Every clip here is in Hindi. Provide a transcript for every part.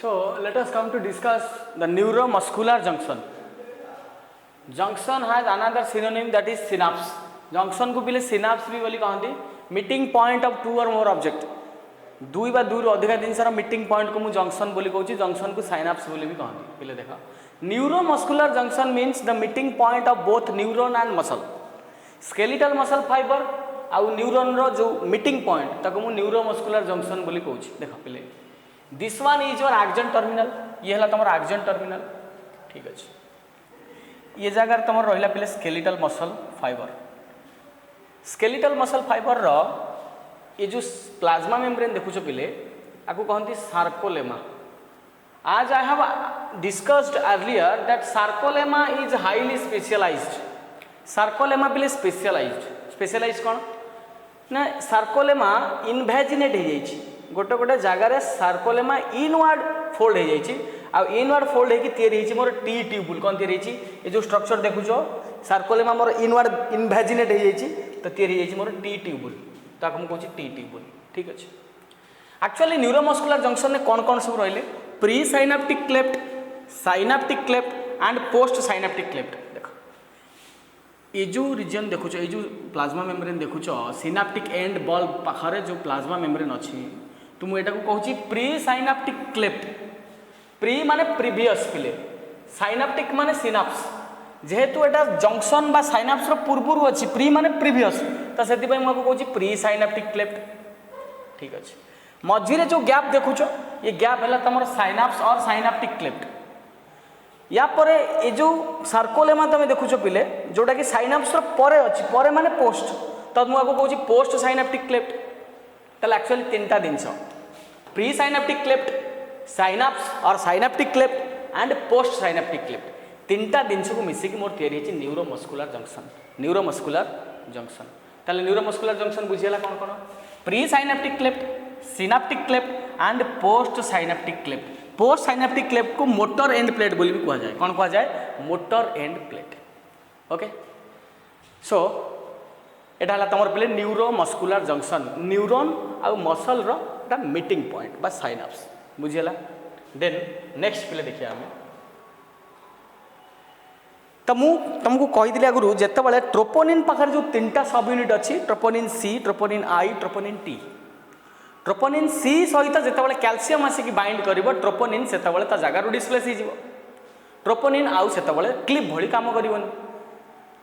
So let us come to discuss the neuromuscular junction. Junction has another synonym, that is synapse. Junction को पहले synapse भी बोली कहती, meeting point of two or more object. दुई बा दूर अधिक जिनसर मीटिंग पॉइंट को मु जंक्शन बोली कहूँ, जंक्शन को साइनाप्स बोली भी कहती. पहले देखा neuromuscular junction means the meeting point of both neuron and muscle. Skeletal muscle fibre आउ न्यूरॉन रो जो मीटिंग पॉइंट ताको मु न्यूरोमस्कुलर जंक्शन बोली कहूँ. देखा पहले this one is your एक्जन terminal, ये हला तुम एक्जन टर्मिनल. ठीक अच्छे, ये जगह तुम रहा पहले skeletal muscle fibre. Skeletal muscle fibre रो ये जो प्लाज्मा मेम्ब्रेन देखुच पिले आपको कहती सार्कोलेमा. आज I have discussed earlier that sarcolemma is highly specialised. Sarcolemma पिले स्पेशलाइज्ड कौन ना, सार्कोलेमा इनभैजिनेट हो जाइए. गोटे गोटे जगार सार्कोलेमा इनवर्ड फोल्ड हो जाइए. आ इनवर्ड फोल्ड होकर तैयारी मोर टी ट्यूबुल कौन तैयारी, ये जो स्ट्रक्चर देखुच सार्कोलेमा मोर इनवर्ड इनभैजिनेट हो जाइए, तो तैयारी मोर टी ट्यूबुल, ताको कहूँ टी ट्यूबुल. ठीक अच्छे. एक्चुअली न्यूरोमस्कुलर जंक्शन में कौन कौन सब रहिले, pre synaptic cleft, synaptic cleft and post synaptic cleft. देखो ये जो रीजन देखुच, ये जो प्लाज्मा मेम्ब्रेन देखुच सिनाप्टिक एंड बॉल पाखरे जो प्लाज्मा मेम्ब्रेन अच्छी, तो मुझे कहूँ प्री साइनाप्टिक क्लेफ्ट. प्री माने प्रीवियस पिले, साइनाप्टिक माने सिनाप्स. जेहेतु एटा जंक्शन बा साइनाप्स पूर्व अच्छी, प्री माने प्रीवियस, तो से मुझे कहूँ प्री साइनाप्टिक क्लेफ्ट. ठीक अच्छे. मझीरे जो गैप देखुच ये गैप है तुम साइनाप्स और साइनाप्टिक क्लेफ्ट. या पर ये जो सार्कोलेमा तुम देखुच पिले जोटा कि साइनाप्स परे अच्छी, परे माने पोस्ट, तो मुझे कहूँ पोस्ट साइनाप्टिक क्लेफ्ट. तो एक्चुअली तीन टा जिनस, प्री साइनाप्टिक क्लेफ्ट, साइनाप्स और synaptic cleft and post synaptic cleft, तीन टा जिनस को मिसिक मोर तैयारी होती न्यूरोमस्कुलर जंक्शन. न्यूरोमस्कुलर जंक्शन ताले न्यूरोमस्कुलर जंक्शन बुझीगला कौन कौन, pre synaptic cleft, synaptic cleft and post synaptic cleft. Post synaptic cleft को मोटर एंड प्लेट बोली भी कहा जाए. कौन कहा जाए, मोटर एंड प्लेट. ओके. सो एटा हला तमर पहले न्यूरोमस्कुलर जंक्शन, न्यूरॉन आ मसल रो एटा मीटिंग पॉइंट बा साइनाप्स बुझीगला. देन नेक्स्ट पहले देखिए आम तो तुमको कहीदि आगु जिते ट्रोपोनिन पाखे जो तीन टा सब यूनिट अच्छी, troponin C, troponin I, troponin T. Troponin C सहित जिते कैल्शियम आसिक बाइंड कर ट्रोपोनिन से जगार डिस्प्लेस हो. ट्रोपोनिन आउ से क्लिप भली काम करनी,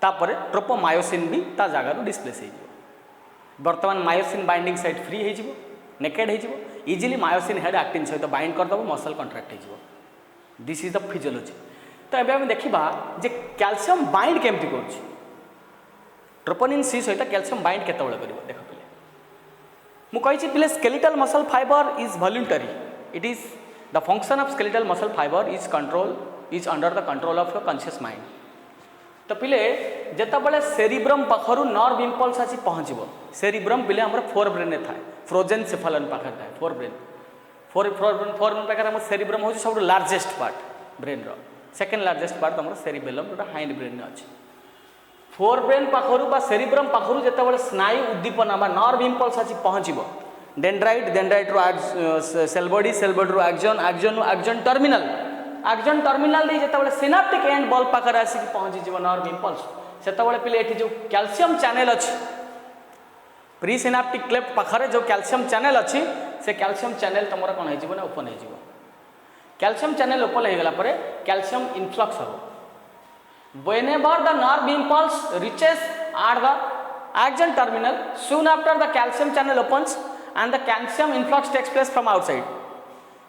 तापर ट्रोपोमायोसिन भी ता जगार डिस्प्लेस हो. बर्तमान मायोसिन बाइंडिंग साइट फ्री हो, नेकेड हो, इजिली मायोसिन हेड एक्टिन सहित बाइंड करदेव, मसल कंट्राक्ट हो. This is the physiology. तो ये आम देखा जे कैल्शियम बाइंड केमती कर ट्रोपोनिन सी सहित कैल्शियम बाइंड केतबेले कर. देख पे मुझे पे skeletal muscle fibre is voluntary. It is the function of skeletal muscle fibre is under the control of your conscious mind. तो पिले जितेबाला सेरिब्रम पाखर नर्व इम्पल्स आसी पहुँचब, सेरिब्रम पिले आम फोर ब्रेन थाए, फ्रोजेन सेफालन पाखे थाए फोर ब्रेन. फोर ब्रेन पाखे सेरिब्रम हूँ सब लार्जेस्ट पार्ट ब्रेन रो. सेकेंड लार्जेस्ट पार्ट तुम सेरिबेलम जो हाइंड ब्रेन अच्छे. फोर ब्रेन पाखर सेरिब्रम पाखर जिते स्नायु उद्दीपना बा नर्व इम्पल्स आसी पहुँचब, डेंड्राइट रू सेल बॉडी रू एक्जन टर्मिनल, एक्जन टर्मिनल जिते सिनाप्टिक एंड बॉल पाखे आसिक पहुँची नर्व इम्पल्स, से पे ये जो कैल्शियम चैनल अच्छी प्री सिनाप्टिक क्लेफ्ट पाखे जो कैल्शियम चैनल अच्छी, से कैल्शियम चैनल तुम कौन हो ओपन हो. कैल्शियम चैनल ओपन हो गला कैल्शियम इनफ्लक्स हम. Whenever the nerve impulse reaches at the axon terminal, soon after the calcium channel opens and the calcium influx takes place from outside.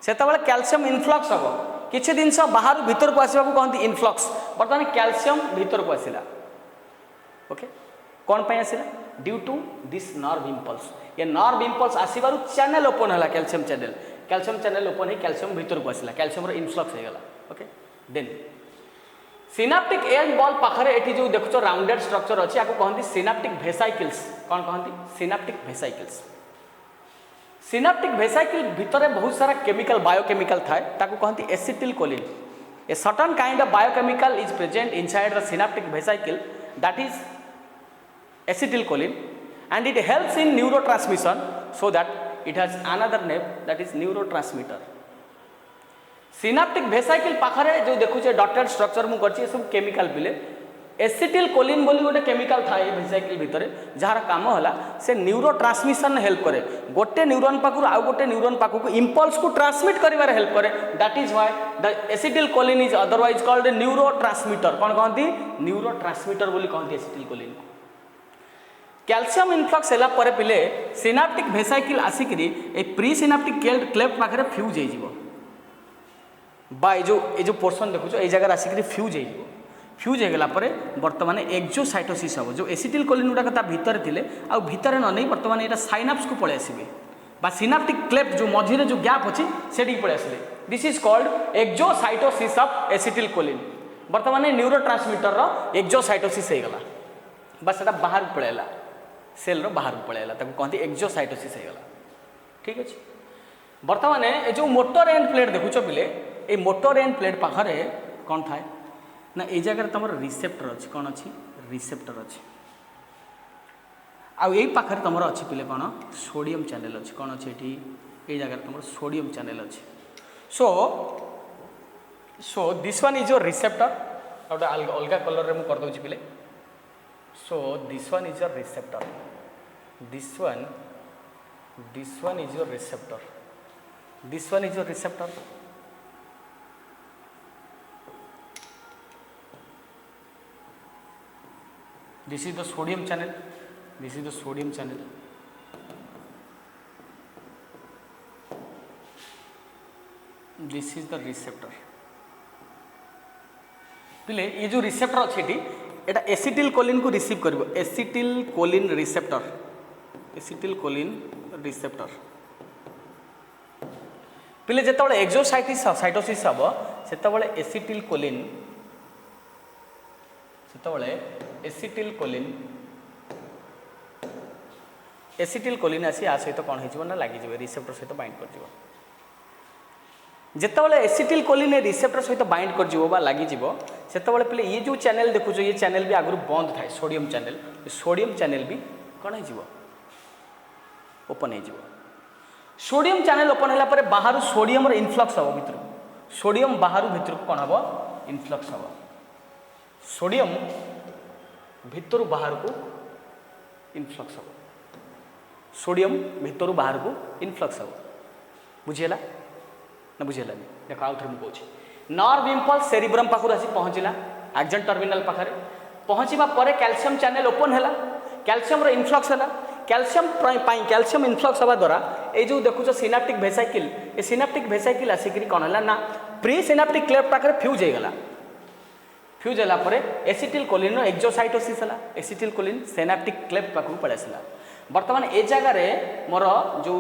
सेतबेले कैल्शियम इनफ्लक्स हम, किछि दिन बाहर भीतर को आसवा कहते इनफ्लक्स. बर्तमान कैल्शियम भीतर को आसला. ओके. कौन पे आसला, due to this nerve impulse. ये नर्व इम्पल्स आसबार चैनल ओपन है, कैल्शियम चैनल ओपन है, कैल्शियम भीतर को आसला, कैल्शियम इनफ्लक्स हो गला. Okay. Then synaptic end ball पाखे ये जो देखुच राउंडेड स्ट्रक्चर अच्छी, आपको कहती सिनाप्टिक वेसाइकल्स. कौन कहती, सिनाप्टिक वेसाइकल्स. सिनाप्टिक वेसाइकल भितर बहुत सारा केमिकल बायोकेमिकल थाए, ताको कहती acetyl choline. A certain kind of biochemical is present inside the synaptic vesicle, that is acetyl choline, and it helps in neurotransmission, so that it has another name, that is neurotransmitter. Synaptic vesicle पाखरे जो देखुचे डॉटेड स्ट्रक्चर मु करछि सब केमिकल पिले एसिटिल कोलिन बोली गोटे केमिकल थाए वेसाइकिल भितर जार काम होला से न्यूरो ट्रांसमिशन हेल्प करे गोटे न्यूरॉन पाखु आउ गोटे न्यूरॉन पाखु को इंपल्स को ट्रांसमिट करिवार हेल्प करे that is why the acetylcholine is otherwise called neurotransmitter कोन कहंती न्यूरो ट्रांसमिटर बोली कहंती एसिटिल कोलिन कैल्शियम इनफ्लक्स हैला परे पिले सिनाप्टिक वेसाइकिल आसिकरी ए प्री सिनाप्टिक क्लेफ्ट पाखरे फ्यूज हे जिवो बा ए जो पोर्शन देखुछो ए जगह आसिकरी फ्यूज हे जिवो फ्यूज हो गला परे वर्तमान एक्सोसाइटोसिस हम जो एसिटिल कोलिन गुड़ाक ता भितर थिले आ भितर न नहीं वर्तमान एटा साइनाप्स को पळे आसीबे बा सिनाप्टिक क्लेफ्ट जो मझिरे जो गैप अछि सेठी पळे आसीले this is called exocytosis of acetylcholine वर्तमान न्यूरोट्रांसमीटर रो एक्सोसाइटोसिस हे गला बस एटा बाहर पळेला सेल रो बाहर पळेला ताको कहंती एक्सोसाइटोसिस हे गला ठीक अछि वर्तमान ए जो मोटर एंड प्लेट देखुछो बिले ए मोटर एंड प्लेट पाखरे कोन थाए ना ए जगह तुम रिसेप्टर अच्छी कौन अच्छी रिसेप्टर अच्छी आउ यही पाखे तुम अच्छी पिले कौन सोडियम चैनल अच्छी कौन अच्छी ये जगह तुम सोडियम चैनल अच्छी so this one is your receptor गोटे अलग कलर में कर दूसरी पिले so this one is your receptor this one is your receptor this one is your receptor this is the sodium channel this is the sodium channel this is the receptor पिले ये जो रिसेप्टर अच्छे एटा एसिटिल कोलिन को रिसीव करिवो एसिटिल कोलिन रिसेप्टर पिले जेतबळे एक्सोसाइटोसिस हबो सेतबळे एसिटिल कोलिन एसिटिल कोलिन आसी आ सहित कौन हो ना लगी रिसेप्टर सहित बाइंड कर जितेबाला एसिटिल कोलिन रिसेप्टर सहित बाइंड कर लगी से पे ये जो चैनल देखुच ये चैनल भी आगु बंद थाए सोडियम चैनल भी कौन हो ओपन हो सोडियम चैनल ओपन है बाहर सोडियम इनफ्लक्स हम भितर सोडियम बाहर भितर कौन हम इनफ्लक्स हम सोडियम भितर बाहर को इनफ्लक्स हम सोडियम भितर बाहर को इनफ्लक्स हम बुझीगला ना बुझीगलानी देख आउ थे मुझे नर्व इम्पल्स सेरिब्रम पाखु आसी पहुँचला एक्जन टर्मिनल पाखे पहुँचवा पर कैल्शियम चैनल ओपन है कैल्शियम इनफ्लक्स है कैल्शियम इनफ्लक्स हवा द्वारा ये जो देखुच सिनाप्टिक वेसाइकिल ये सिनाप्टिक वेसाइकिल आसिक कौन है ना प्री सिनाप्टिक क्लेफ्ट पाखे फ्यूज होगला फ्यूज है एसिटिल कोलिन एक्सोसाइटोसिस है एसिटिल कोलिन सिनाप्टिक क्लेफ्ट पाखक पड़े आसला बर्तमान ए जगार मोर जो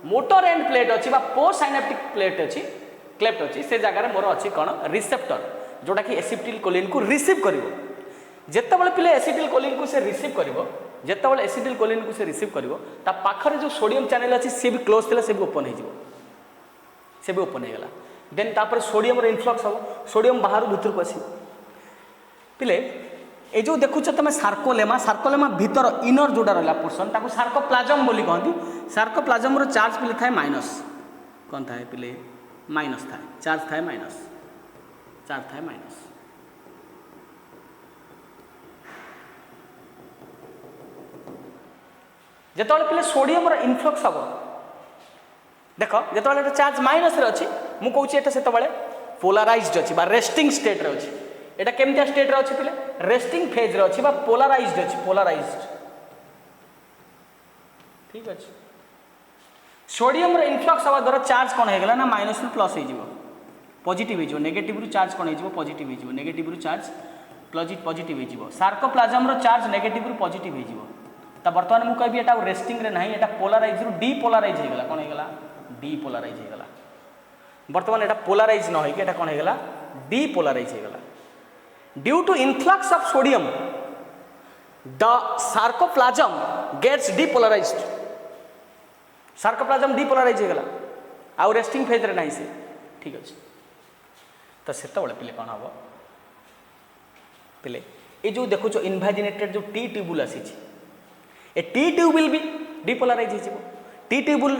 मोटर एंड प्लेट अच्छी पोस्ट साइनाप्टिक प्लेट अच्छी क्लेफ्ट अच्छी से जगार मोर अच्छी कौन रिसेप्टर जोटा कि एसिटिल कोलिन को रिसीव कर जितेबाला पिले एसिटिल कोलिन को से रिसीव कर जितेबाला एसिटिल कोलिन को से रिसीव कर पाखरे जो सोडियम चैनल अच्छी सी भी क्लोज थी से भी ओपन हो ओपन होगला देन तापर सोडियम इनफ्लक्स हम सोडियम बाहर भीतर को आसी पिले ये जो देखुच तुम सार्कोलेमा भीतर इनर जोड़ा रहा पोर्सन ताको सार्कोप्लाज्म बोली कहती सार्कोप्लाज्म चार्ज पिले थाए माइनस कौन थाए पिले माइनस थाए चार्ज थाए माइनस जितेबाला पिले सोडियम इनफ्लक्स हम देख जितेबाला चार्ज माइनस अच्छी मुझे कहूँ से पोलाराइज्ड अच्छी रेस्टिंग स्टेट रे अच्छी एटा केमतिया स्टेट रे अछि पिले रेस्टिंग फेज रे अछि बा पोलाराइज्ड ठीक अछि सोडियम रे इनफ्लक्स हवा द्वारा चार्ज कोन हेगला ना माइनस रु प्लस हे जिवो पॉजिटिव हे जिवो नेगेटिव रु चार्ज कोन हे जिवो पॉजिटिव हे जिवो नेगेटिव रु चार्ज पॉजिटिव हे जिवो सार्कोप्लाज्म रो चार्ज नेगेटिव रु पॉजिटिव हे जिवो त वर्तमान मु कहबी एटा रेस्टिंग रे नाही एटा पोलाराइज रु डीपोलाराइज हेगला कोन हेगला डीपोलाराइज हेगला वर्तमान एटा पोलाराइज न होई के एटा कोन हेगला डीपोलाराइज हेगला Due to influx of sodium, the sarcoplasm gets depolarized. Sarcoplasm depolarized होगला आउ रेस्टिंग फेज रे नहीं से ठीक अच्छे तो सेतबले पिले कौन हम पिले ये जो देखुच इनभाजिनेटेड जो टी ट्यूबुल आसी ए टी ट्यूबुल भी डिपोलाराइज हो टी ट्यूबुल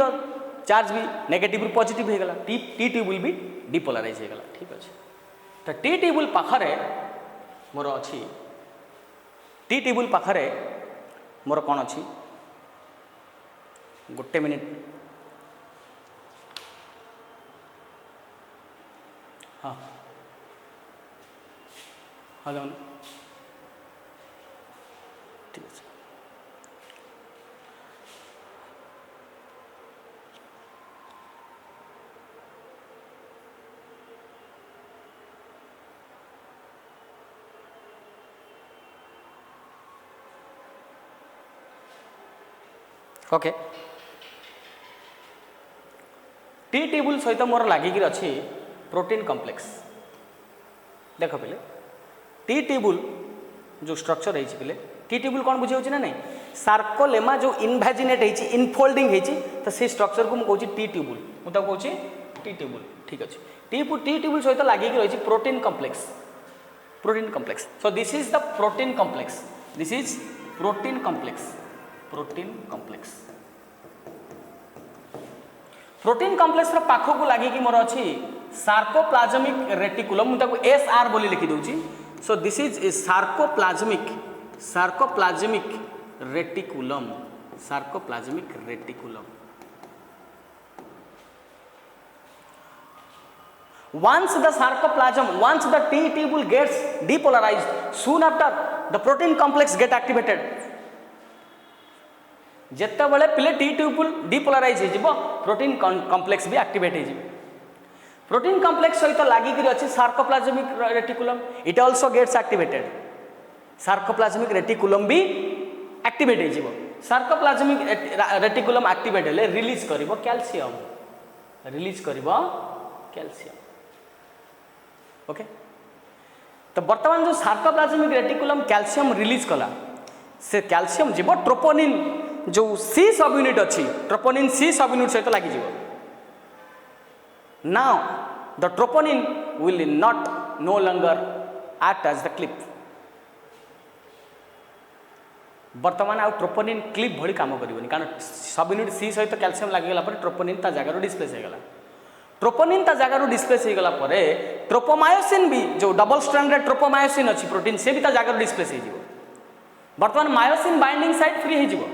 चार्ज भी नेगेटिव रु पॉजिटिव हो गला, टी ट्यूबुल भी डिपोलराइज हो गला। ठीक अच्छे, तो टी ट्यूबुल पाखरे मोर अच्छी, टी ट्यूबुल पाखरे मोर कौन अच्छी, गोटे मिनिट, हाँ हाँ जाऊन, ठीक है। ओके, टी ट्यूबुल सहित मोर लागिक अच्छी प्रोटीन कॉम्प्लेक्स। देख पे टी ट्यूबुल जो स्ट्रक्चर है पे, टी ट्यूबुल कौन बुझे ना नहीं, सार्कोलेमा जो इनभैजिनेट है इनफोल्डिंग है, तो से स्ट्रक्चर को मुझे टी ट्यूबुल, मुझे कहूँ टी ट्यूबुल। ठीक अच्छे, टी ट्यूबुल सहित लागिक रही protein complex, protein complex. So this is the protein complex, this is protein complex, protein complex. Protein complex रो पाखो को लागी कि मोर अछि सार्कोप्लाज्मिक रेटिकुलम, मुझे एस आर बोली लिखि दूची। So this is a sarcoplasmic reticulum, sarcoplasmic reticulum. Once the sarcoplasm, once the T tubule gets depolarized, soon after the protein complex get activated. जिते बड़े पिले टी ट्यूबुल डिपोलराइज हो, प्रोटीन कॉम्प्लेक्स भी एक्टिवेट हो। प्रोटीन कॉम्प्लेक्स सहित लागिक अच्छी sarcoplasmic reticulum, it also gets activated, sarcoplasmic reticulum भी एक्टिवेट हो। सार्कोप्लाज्मिक रेटिकुलम एक्टिवेट हेले रिलीज करिवो कैल्शियम, रिलीज करिवो कैल्शियम। ओके, तो वर्तमान जो सार्कोप्लाज्मिक रेटिकुलम कैल्शियम रिलीज कला, से कैल्शियम जीव ट्रोपोनिन जो सी सब यूनिट अच्छी, ट्रोपोनिन सी सब यूनिट सहित लगी जीव। Now the troponin will not no longer act as the clip. वर्तमान आउ ट्रोपोनिन क्लिप भली काम करिवनी, कारण सब यूनिट सी सहित कैल्शियम लागि गेला पर ट्रोपोनिन ता जगह डिस्प्लेस हो गला। ट्रोपोनिन ता जगह डिस्प्लेस हो गला परे ट्रोपोमायोसिन भी जो डबल स्ट्रैंडेड ट्रोपोमायोसिन अच्छी प्रोटीन से भी ता जगह डिस्प्लेस हो। वर्तमान मायोसिन बाइंडिंग साइट फ्री हो।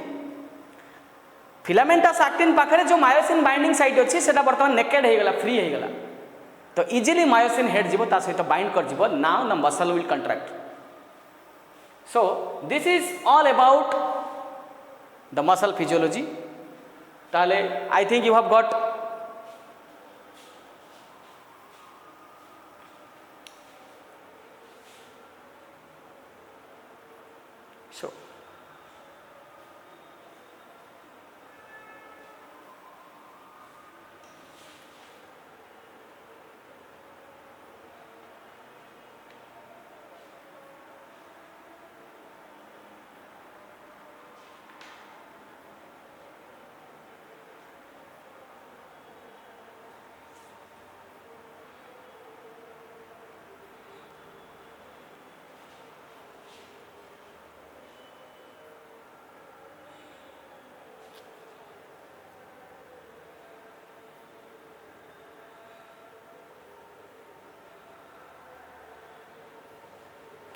फिलामेंटस एक्टिन पाखरे जो मायोसिन बाइंडिंग साइट अच्छी से वर्तमान नेकेड हो गला, फ्री हो गला, तो इजिली मायोसिन हेड जीव ता सहित बाइंड कर जीव। Now the muscle will contract. So this is all about the muscle physiology. ताले I think you have got so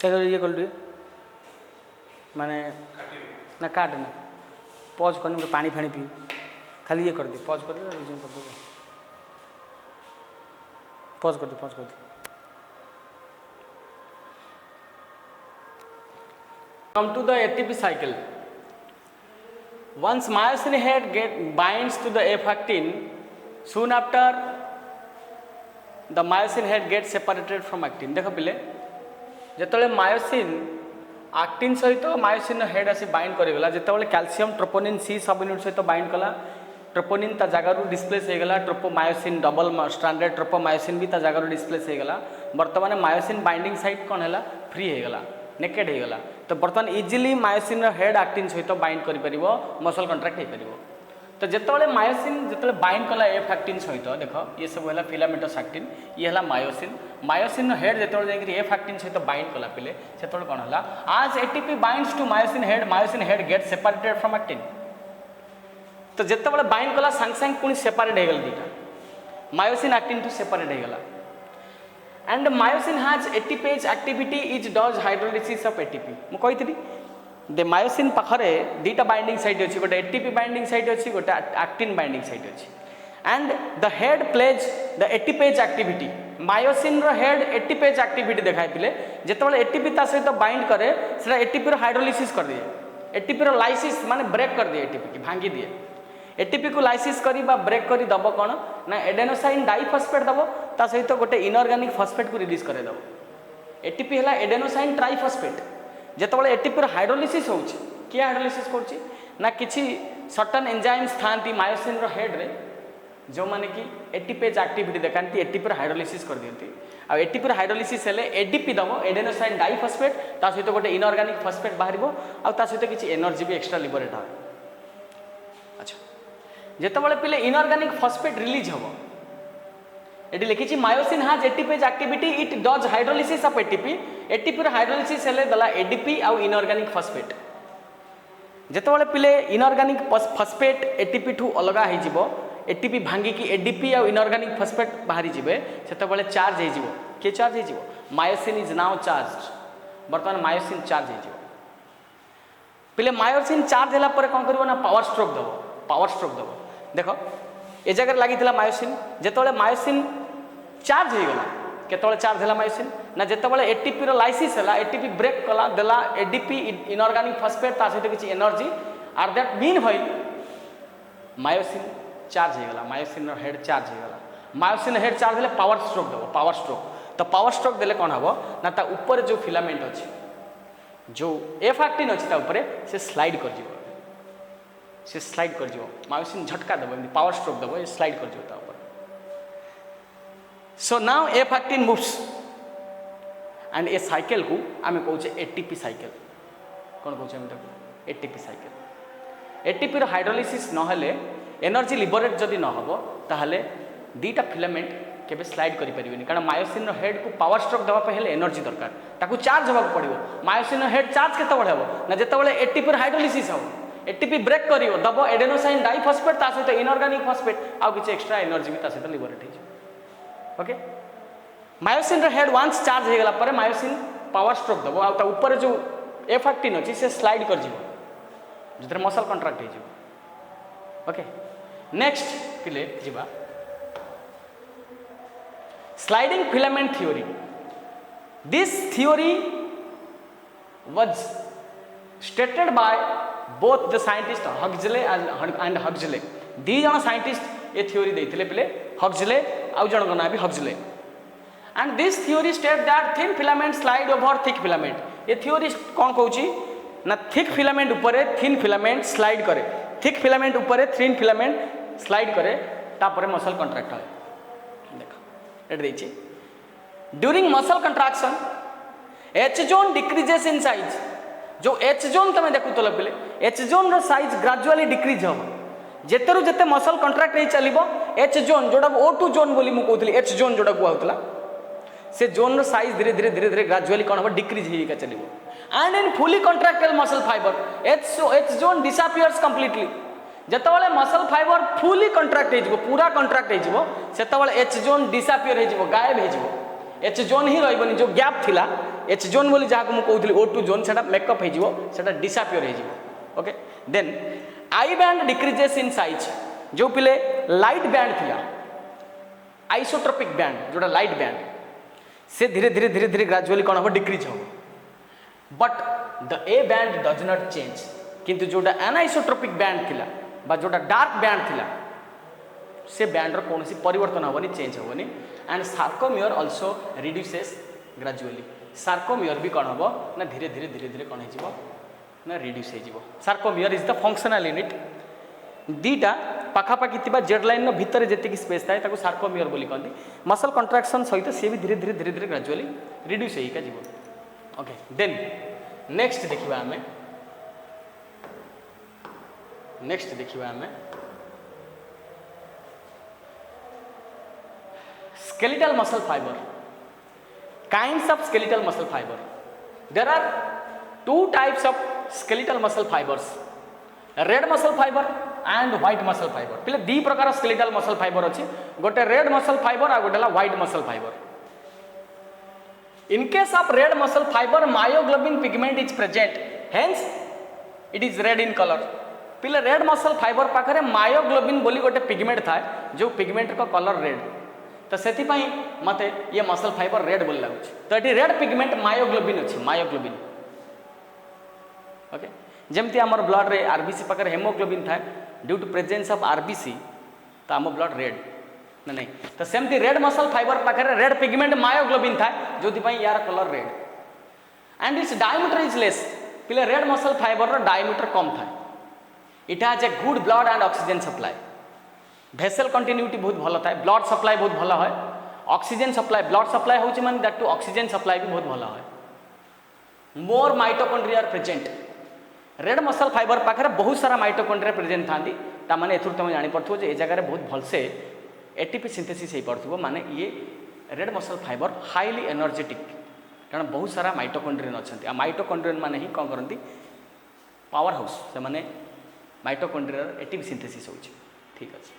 ये कर दिए माने ना काट ना पॉज करने पानी फानी पी, खाली ये कर दे, पॉज कर दे, रिज्यूम कर दे, पॉज कर दे, पॉज कर दे। Come to the ATP cycle. Once myosin head binds to the F actin, soon after the myosin head gets separated from actin. देखो पिले जिते मायोसिन एक्टिन सहित मायोसिन हेड आसी बाइंड करगला, जिते कैल्शियम ट्रोपोनिन सी सब यूनिट सहित बाइंड कला, ट्रोपोनिन ता जगह डिस्प्लेस होगला, ट्रोपोमायोसिन डबल स्ट्रैंडेड ट्रोपोमायोसिन भी ता जगह डिस्प्लेस होगला। वर्तमान मायोसिन बाइंडिंग साइट कौन है फ्री होगला, नेकेड होगला, तो बर्तमान इजिली मायोसिन हेड एक्टिन सहित बाइंड कर मसल कंट्रैक्ट हो पार। तो जिते मायोसिन जिते बाइंड कला एफ एक्टिन सहित देख ये सब है फिलामेंटस एक्टिन, ये है मायोसिन, मायोसिन हेड जिते एफ एक्टिन सहित बाइंड कला पिले से कौन है आज ATP binds to myosin head get separated from actin. तो जिते बाइंड कला सांग सांग पुणी सेपरेट हो गला दुटा मायोसिन एक्टिन टू सेपरेट हो गला and myosin has ATPase activity is does hydrolysis of ATP मु कहितली दे मायोसिन पाखरे दुटा बाइंडिंग साइट अछि गोटे एटीपी बाइंडिंग साइट अछि गोटे एक्टिन बाइंडिंग साइट अछि and the head plays the ATPase activity myosin रो हेड एटीपेज एक्टिविटी देखाई पिले जेतेबेले एटीपी ता सहित बाइंड करे सेटा एटीपी रो हाइड्रोलिसिस कर दिए एटीपी रो लाइसिस माने ब्रेक कर दिए एटीपी की भांगी दिए एटीपी को लाइसिस करी बा ब्रेक करी दब कौन ना एडेनोसाइन डाइफॉस्फेट दब ता सहित गोटे इनऑर्गेनिक फॉस्फेट को रिलीज करे दब एटीपी हला एडेनोसाइन ट्राइफॉस्फेट जेतेबेले एटीपी रो हाइड्रोलिसिस होउची किया हाइड्रोलिसिस करची ना किछि सर्टेन एंजाइम्स थांती मायोसिन रो हेड रे जो माने कि एटीपेज एक्टिविटी देखाती एटीपी हाइड्रोलिसिस कर दियंती आ एटीपी हाइड्रोलिसिस हेले एडीपी दब एडेनोसाइन डाइफॉस्फेट ता सहित गोटे इनऑर्गेनिक फॉस्फेट बाहरिबो आ ता सहित किछि एनर्जी भी एक्स्ट्रा लिबरेट हो अच्छा जेतेबेले पिले इनऑर्गेनिक फॉस्फेट रिलीज हबो एटी लिखिछि myosin has ATPase activity it does hydrolysis of ATP ATP hydrolysis हेले दला एडीपी आ इनऑर्गेनिक फॉस्फेट जेतेबेले पिले इनऑर्गेनिक फॉस्फेट एटीपी ठू अलगा हे जिवो एटीपी भांगी की एडीपी आ इनऑर्गेनिक फॉस्फेट बाहरी जिवे सेतेबेले चार्ज हे जिवो के चार्ज हे जिवो मायोसिन इज नाउ चार्ज्ड वर्तमान मायोसिन चार्ज हे जिवो पिले मायोसिन चार्ज होला पर कोन करबो ना पावर स्ट्रोक दबो देखो ए जगह लगी मायोसिन जेतेबेले मायोसिन चार्ज हो गला केतेबेले चार्ज होला मायोसिन ना जेतेबेले एटीपी रो लाइसिस होला एटीपी ब्रेक कला देला एडीपी इनऑर्गेनिक फॉस्फेट ता सहित किछि एनर्जी आर दैट मीन होइल मायोसिन चार्ज हो गला मायोसिन रो हेड चार्ज हो गला मायोसिन हेड चार्ज हेले पावर स्ट्रोक दबो पावर स्ट्रोक तो पावर स्ट्रोक देले कोन हबो ना ता ऊपर जो फिलामेंट अछि जो एफ एक्टिन अछि ता ऊपर से स्लाइड कर जिवो से स्लाइड कर जिवो मायोसिन झटका दबो पावर स्ट्रोक दबो ये स्लाइड कर जिवो ता ऊपर so now F actin moves and A cycle को आमे कहू छे एटीपी साइकिल कोन कहू छे हम ताको एटीपी साइकिल एटीपी रो हाइड्रोलिसिस न हले एनर्जी लिबरेट जदि न हबो ताहले दीटा फिलामेंट केबे स्लाइड करि परिबेनी कारण मायोसिन रो हेड को पावर स्ट्रोक दबा पे हेले एनर्जी दरकार ताकू चार्ज होबा पड़िबो मायोसिन रो हेड चार्ज केते बढ़ाबो ना जेतेबेले एटीपी रो हाइड्रोलिसिस हो एटीपी ब्रेक करियो दबो एडेनोसाइन डाइफॉस्फेट ता सहित इनऑर्गेनिक फॉस्फेट आ किछ एक्स्ट्रा एनर्जी भी ता सहित लिबरेट हे ओके मायोसिन रो हेड वंस चार्ज हे गला पर मायोसिन पावर स्ट्रोक दबो आ ता ऊपर जो एफ एक्टिन अछि से स्लाइड कर जिवो जतरे मसल कंट्रैक्ट हे जिवो ओके नेक्स्ट पिले जिबा sliding filament theory this theory was stated by both the scientist Huxley and Huxley दी जन साइंटिस्ट ये थ्योरी देथिले पिले Huxley आउ जन ना भी Huxley and this theory state that thin filament slide over thick filament ये थ्योरी कोन कहूची ना थिक फिलामेंट ऊपर थिन फिलामेंट स्लाइड करे थिक फिलामेंट ऊपर थिन फिलामेंट स्लाइड करे तापर मसल कंट्रैक्ट होय देखो एट देछि during muscle contraction H zone decreases in size जो एच जोन तमे देखु तो पिले एच जोन रो साइज ग्रेजुअली डिक्रीज हो जेतेरु जेते मसल कंट्रैक्ट हे चलिबो एच जोन जोडा O2 जोन बोली मु कहउतली एच जोन जोडा को आउतला से जोन रो साइज धीरे धीरे ग्रेजुअली कोन हो डिक्रीज हे का चलिबो and in fully contracted muscle fibre H zone disappears completely जेतेबेले मसल फाइबर फुली कंट्रैक्ट हे जिवो पूरा कंट्रैक्ट हे जिवो सेतेबेले एच जोन डिसअपियर हे जिवो गायब हे जिवो एच जोन ही रहबनी जो गैप थिला एच जोन बोली जहा को मु कहउतली O2 जोन सेटा मेकअप हे जिवो सेटा डिसअपियर हे जिवो okay then I band decreases in size जो पिले लाइट बैंड थिला आइसोट्रोपिक बैंड जोटा लाइट बैंड से धीरे धीरे ग्रेजुअली कोन हो डिक्रीज हो but the A band does not change किंतु जोटा एनाइसोट्रोपिक बैंड थिला बा जोटा डार्क बैंड थिला से बैंड रो कोनसी परिवर्तन होबनी चेंज होबनी and sarcomere also reduces gradually sarcomere भी कोन होबो ना धीरे धीरे कोन हे जिवो ना रिड्यूस हे जिवो sarcomere is the functional unit दीटा पाखापाखि थिबा जेड लाइन नो भितर जेतिकी स्पेस थाए ताको सार्कोमियर बोली कहंती मसल कंट्रैक्शन सहित से भी धीरे धीरे ग्रेजुअली रिड्यूस हेई का जिवो ओके देन नेक्स्ट देखिबा हमें skeletal muscle fiber kinds of skeletal muscle fiber there are two types of skeletal muscle fibers red muscle fiber and white muscle fibre पिले दी प्रकार स्केलेटल मसल फाइबर अच्छी गोटे रेड मसल फाइबर आ गोटे white muscle fibre in case of red muscle fibre myoglobin pigment is present hence it is red in colour पिले रेड मसल फाइबर पाखे मायोग्लोबिन बोली गोटे पिगमेंट थाए जो पिगमेंट को कलर रेड तो से मत ये मसल फाइबर रेड बोली लगुच तो ये रेड पिगमेंट मायोग्लोबिन अच्छी मायोग्लोबिन ओके जमती आमर ब्लड रे आरबीसी पाखे हेमोग्लोबिन थाए due to presence of RBC तो आम ब्लड रेड ना नहीं तो सेमती रेड मसल फाइबर पाखे रेड पिगमेंट मायोग्लोबिन थाए जो यार colour red and its diameter is less पिले रेड मसल फाइबर डायमीटर कम थाए it has a good blood and oxygen supply vessel continuity बहुत भल थाए ब्लड सप्लाई बहुत भल है ऑक्सीजन सप्लाई ब्लड सप्लाई होची माने दैट टू ऑक्सीजन सप्लाई भी बहुत भल है more mitochondria are present red muscle fibre पाखे बहुत सारा माइटोकॉन्ड्रिया प्रेजेंट थांती तामाने एथुर तुम जानि पड़थो जे ए जगह बहुत भलसे एटीपी सिंथेसिस हो पड़थो माने ये red muscle fibre highly energetic कारण बहुत सारा माइटोकॉन्ड्रियन अच्छंती आ माइटोकॉन्ड्रियन माने ही कौन करती पावर हाउस से माने माइटोकॉन्ड्रिया एटीपी सिंथेसिस होची ठीक अछि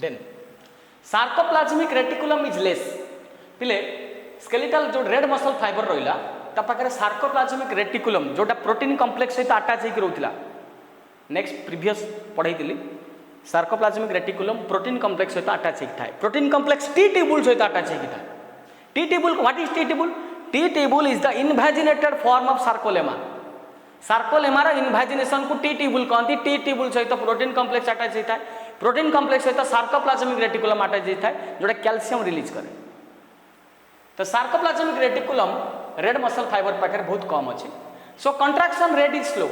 then sarcoplasmic reticulum is less पिले स्केलेटल जो रेड मसल फाइबर रहिला ता पाखरे सार्कोप्लाज्मिक रेटिकुलम जोटा प्रोटीन कॉम्प्लेक्स सहित अटैच होकर रहउतिला नेक्स्ट प्रीवियस पढ़ाई सार्कोप्लाज्मिक रेटिकुलम प्रोटीन कॉम्प्लेक्स सहित अटैच होकर थाए प्रोटीन कॉम्प्लेक्स टी ट्यूबुल सहित अटैच होकर थाए T tubule what is T tubule is the invaginated form of sarcolemma सार्कोलेमार इनवैजिनेशन को टी ट्यूबुल कहती टी ट्यूबुल सहित प्रोटीन कॉम्प्लेक्स अटैच होता है प्रोटीन कॉम्प्लेक्स सहित सार्कोप्लाज्मिक रेटिकुलम अटैच होता है जोटा कैल्शियम रिलीज करे तो sarcoplasmic reticulum red muscle fibre पाखे बहुत कम अच्छे सो कंट्राक्शन रेट इज स्लो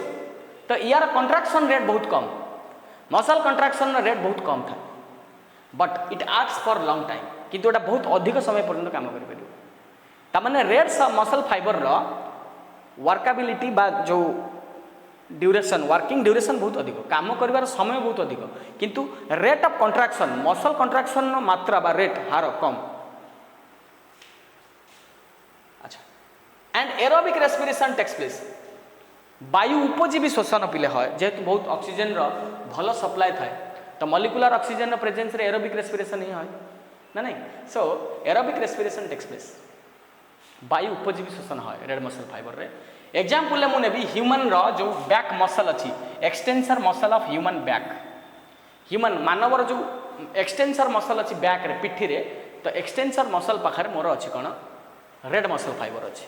तो यार कंट्राक्शन रेट बहुत कम मसल कंट्राक्शन रेट बहुत कम था but it acts for long time किंतु एटा बहुत अधिक समय पर्यंत काम कर तामाने रेड मसल फाइबर वर्कबिलिटी बा जो ड्यूरेशन वर्किंग ड्यूरेशन बहुत अधिक काम कर समय बहुत अधिक किंतु rate of contraction muscle contraction मात्रा बा रेट हार कम अच्छा and aerobic respiration takes place वायु उपजीवी श्वसन पिले है जेहेतु बहुत ऑक्सीजन रो भल सप्लाई थाए तो मॉलिक्यूलर ऑक्सीजन प्रेजेंस रे एरोबिक रेस्पिरेशन ही है ना नहीं so aerobic respiration takes place वायु उपजीवी श्वसन है रेड मसल फाइबर रे एग्जांपल मु नेबी ह्यूमन रो जो बैक मसल अच्छी extensor muscle of human back human मानवर जो एक्सटेंसर मसल अच्छी बैक रे पिठी रे तो एक्सटेंसर मसल पाखरे मोर अच्छी कौन रेड मसल फाइबर अच्छी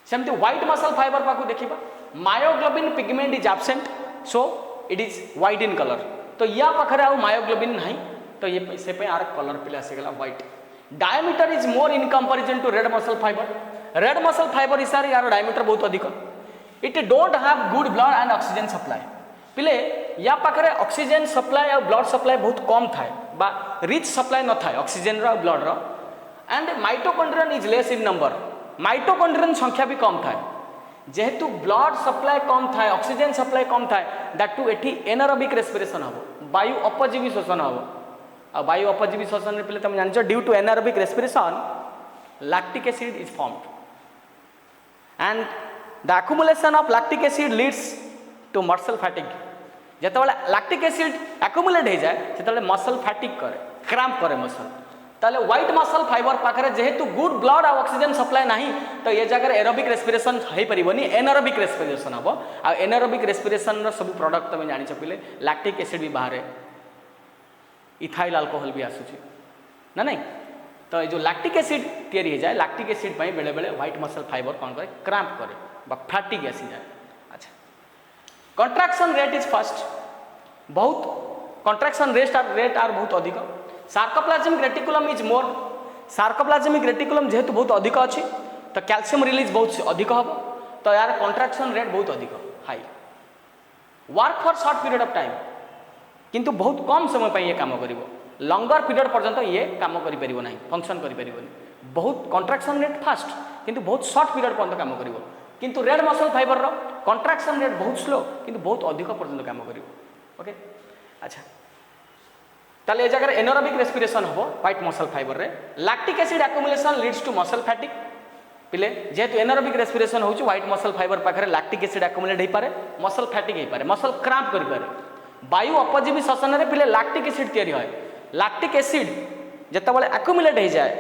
सेमती व्हाइट मसल फाइबर पाखु देखिबा myoglobin pigment is absent so it is white in colour तो या पाखरे आ मायोग्लोबिन नहीं तो ये से पे आर कलर पिला से गला white diameter is more in comparison to red muscle fibre इसार यार डायमीटर बहुत अधिक it don't have good blood and oxygen supply पिले या पाखरे ऑक्सीजन सप्लाई और ब्लड सप्लाई बहुत कम थाए बा रिच सप्लाई न थाए ऑक्सीजन रो ब्लड रो and mitochondrion is less in number mitochondrion संख्या भी कम थाए जेहेतु ब्लड सप्लाई कम थाए ऑक्सीजन सप्लाई कम थाए दैट टू एठी एनारोबिक रेस्पिरेशन हम वायु अपजीवी श्वसन हम आ वायु अपजीवी श्वसन पे तुम जान due to anaerobic respiration lactic acid is formed and the accumulation of lactic acid leads to muscle fatigue जिते लैक्टिक एसिड एक्युमुलेट हो जाए से मसल फैटिग करे क्रैम्प करे मसल ताले व्हाइट मसल फाइबर पाखे जेहेतु गुड ब्लड और ऑक्सीजन सप्लाई नहीं तो ये जगह एरोबिक रेस्पिरेशन हो पारिबनी एनारोबिक रेस्पिरेशन हम आ एनारोबिक रेस्पिरेशन सब प्रोडक्ट तुम जान पे लैक्टिक एसिड भी बाहर इथाइल अल्कोहल भी आसूची ना नहीं तो ये जो लैक्टिक एसिड तैयारी हो जाए लैक्टिक एसिड बेले बेले व्हाइट मसल फाइबर कौन करे क्रैम्प करे बा फैटिग आसी जाए अच्छा कंट्राक्शन रेट इज फर्स्ट बहुत कंट्राक्शन रेट आर बहुत अधिक sarcoplasmic reticulum is more sarcoplasmic reticulum जेहेतु बहुत अधिक अच्छी तो कैल्शियम रिलीज बहुत अधिक हम तो यार कंट्राक्शन रेट बहुत अधिक high work for short period of time किंतु बहुत कम समय पर ये काम कर लंगर पीरियड पर्यंत ये काम कर फंक्शन कर बहुत कंट्राक्शन रेट फास्ट किंतु बहुत शॉर्ट पीरियड पर्यंत काम कर किंतु red muscle fibre contraction rate बहुत स्लो किंतु बहुत अधिक पर्यंत काम कर ओके अच्छा ताले ए जगह एनारोबिक रेस्पिरेशन हम व्हाइट मसल फाइबर रे lactic acid accumulation leads to muscle fatigue पिले जेहेतु एनारोबिक रेस्पिरेशन होउची व्हाइट मसल फाइबर पाखरे लैक्टिक एसिड एक्युमुलेट हो पारे मसल फैटिक हो पारे मसल क्रैम्प कर पारे वायु अपजीवी श्वसन रे पिले लैक्टिक एसिड तैयारी होय लैक्टिक एसिड जेतेबेले एक्युमुलेट हो जाए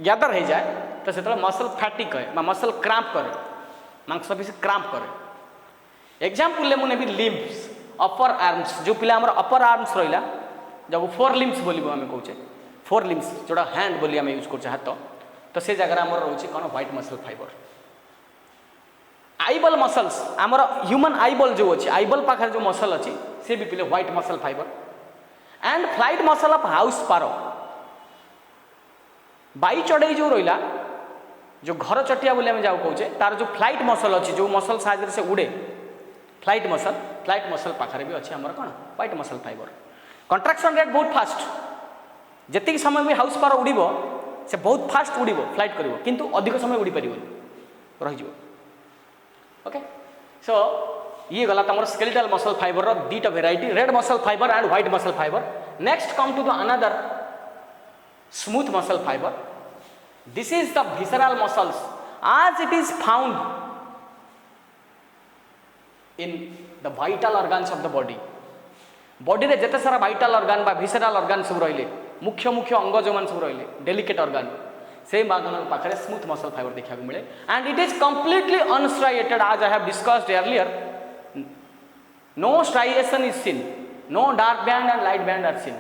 गैदर हो जाए तो से मसल फैटिक है मसल क्रैम्प करे मांसपेशी क्रैम्प करे एग्जांपल ले मुने भी लिम्स अपर आर्म्स जो पिला हमर अपर आर्म्स रहिला जब फोर लिम्स बोलिबो आमे कहूचे फोर लिम्स जोड़ा हैंड बोली आमे यूज करछे हाथ तो से जगह हमर रहउची कोन व्हाइट मसल फाइबर आईबल मसल्स हमर ह्यूमन आईबल जो अछि आईबल पाखर जो मसल अछि से भी पिले white muscle fibre and flight muscle of house Paro by चढ़ई जो रहिला जो घर चटिया बोली आमे जाऊ कहूचे तार जो फ्लाइट मसल अछि जो मसल साइज से उड़े फ्लाइट मसल पाखरे भी अछि हमर कोन white muscle fibre contraction rate बहुत फास्ट जति समय भी हाउस पार उड़ीबो से बहुत फास्ट उड़ीबो फ्लाइट करिवो किंतु अधिक समय उड़ी परिबो रहि जिवो ओके सो ये गला तमर स्केलेटल मसल फाइबर रो दीटा variety red muscle fibre and white muscle fibre next come to the another smooth muscle fibre this is the visceral muscles as it is found in the vital organs of the body रे जेते सारा वाइटल ऑर्गन बा विसेराल ऑर्गन सब रहिले मुख्य मुख्य अंग जो मान सब रहिले डेलिकेट ऑर्गन से मागन पाखरे स्मूथ मसल फाइबर देखा मिले and it is completely unstriated as I have discussed earlier no striation is seen no dark band and light band are seen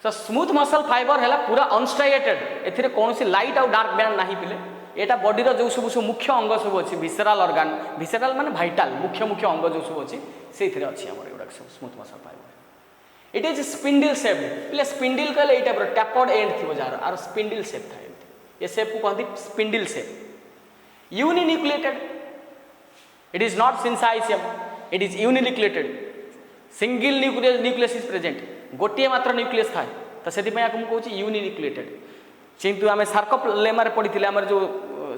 so smooth muscle fibre है पूरा अनस्ट्राइएटेड एथिरे कोनोसी लाइट और डार्क बैंड नाही पिले एटा बॉडी रो जो सब मुख्य अंग सब अछि विसेराल ऑर्गन विसेराल माने वाइटल मुख्य मुख्य अंग जो सब अछि सेथिरे अछि हमर एडा smooth muscle fibre it is spindle shape प्ले स्पिंडल कहले एटा पर टैपर्ड एंड थिबो जार आर स्पिंडल शेप थाए ये शेप को कहंती spindle shape uninucleated it is not syncytium it is uninucleated single nucleus is present गोटे मात्र न्यूक्लियस थाए तो सेति पय आकम कहूची यूनिन्यूक्लिएटेड किंतु आमे सार्कोप्लेमा रे पढिथिले हमर जो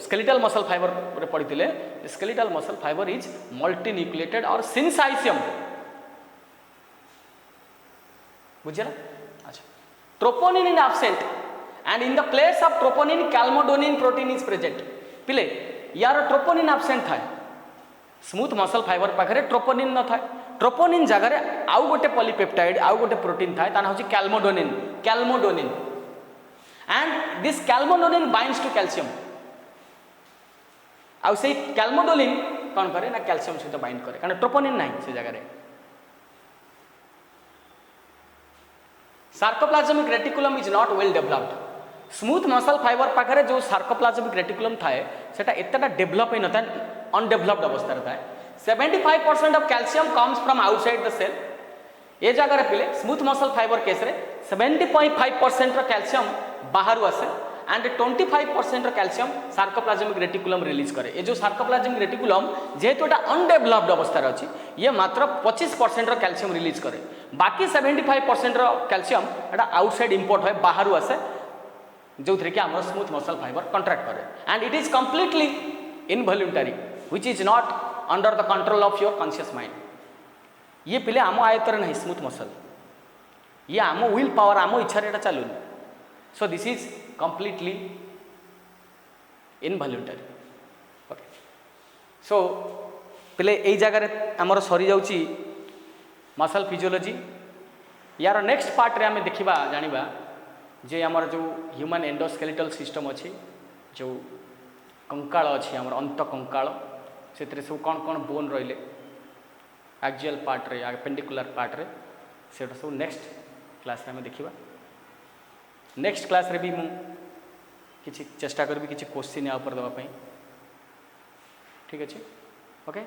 स्केलेटल मसल फाइबर रे पढिथिले skeletal muscle fibre is multinucleated और सिंसाइसियम बुझिला अच्छा troponin is absent and in the place of troponin calmodulin protein is present पिले यार ट्रोपोनिन एब्सेंट थाए स्मूथ मसल फाइबर पाखरे ट्रोपोनिन न थाए ट्रोपोनिन जगह रे आउ गोटे पॉलीपेप्टाइड आउ गोटे प्रोटीन थाए ताना होची कैल्मोडोनिन and this calmodulin binds to calcium आउ से कैल्मोडोलिन कौन करे ना कैल्शियम सहित बाइंड करे कारण ट्रोपोनिन नहीं से जगह रे sarcoplasmic reticulum is not well developed smooth muscle fibre पाखरे जो सार्कोप्लाज्मिक रेटिकुलम थाए सेटा एतटा डेवलप नै नथा अनडेवलप्ड अवस्था रे थाए 75% of calcium comes from outside the cell ये जगह रे पिले स्मूथ मसल फाइबर केस रे 70.5% रो कैल्शियम बाहर आसे एंड 25% रो कैल्शियम सार्कोप्लाज्मिक रेटिकुलम रिलीज करे ये जो सार्कोप्लाज्मिक रेटिकुलम जेहेतु एटा अनडेवलप्ड अवस्था रे अछि ये मात्र 25% रो कैल्शियम रिलीज करे बाकी 75% रो कैल्शियम एटा आउटसाइड इंपोर्ट होय बाहर आसे जो थरे कि हमर स्मूथ मसल फाइबर कॉन्ट्रैक्ट करे and it is completely involuntary which is not under the control of your conscious mind ये पिले आम आयतर नहीं स्मूथ मसल ये आम विल पावर आम इच्छा एटा चलुनी so this is completely involuntary okay so पिले एई जगह आमर सरी जाउची मसल फिजियोलॉजी यार नेक्स्ट पार्ट रे आमे देखिबा जानिबा जे आमर जो ह्यूमन एंडोस्केलेटल सिस्टम अछि जो कंकाल अछि आमर अंत कंकाल सेतरे सब कोन कोन बोन रहिले एक्सियल पार्ट रे पेंडिकुलर पार्ट रे सेटा सब नेक्स्ट क्लास रे आमे देखिबा नेक्स्ट क्लास रे भी मु किछि चेष्टा करबी किछि क्वेश्चन या ऊपर देबा पई ठीक अछि ओके।